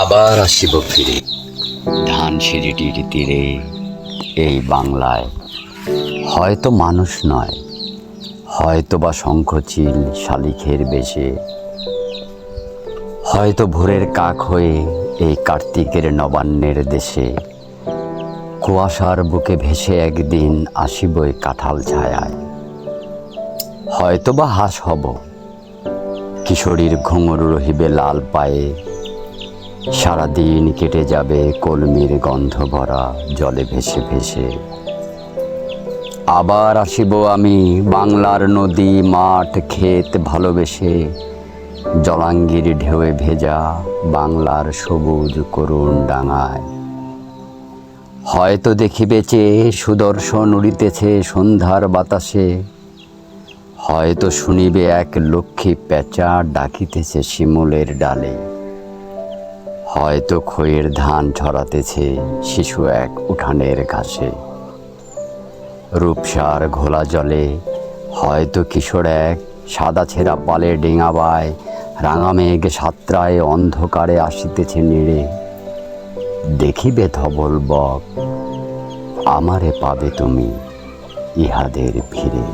আবার আসিব ফিরে ধানসিঁড়িটির তীরে এই বাংলায়। হয়তো মানুষ নয়, হয়তো বা শঙ্খচিল শালিখের বেশে, হয়তো ভোরের কাক হয়ে এই কার্তিকের নবান্নের দেশে। কুয়াশার বুকে ভেসে একদিন আসিবই কাঁঠাল ছায়ায়। হয়তো বা হাঁস হব, কিশোরীর ঘুঙুর রহিবে লাল পায়ে। সারাদিন কেটে যাবে কলমির গন্ধ ভরা জলে ভেসে ভেসে। আবার আসিব আমি বাংলার নদী মাঠ ক্ষেত ভালোবেসে। জলাঙ্গির ঢেউয়ে ভেজা বাংলার সবুজ করুণ ডাঙায়। হয়তো দেখিবে চেয়ে সুদর্শন উড়িতেছে সন্ধ্যার বাতাসে। হয়তো শুনিবে এক লক্ষ্মী পেঁচা ডাকিতেছে শিমুলের ডালে। হয়তো খইয়ের ধান ছড়াতেছে শিশু এক উঠানের ঘাসে। রূপসার ঘোলা জলে হয়তো কিশোর এক সাদা ছেঁড়া পালে ডিঙাবায়। রাঙা মেঘ সাতটায় অন্ধকারে আসিতেছে নেড়ে। দেখিবে ধবল বক, আমারে পাবে তুমি ইহাদের ভিড়ে।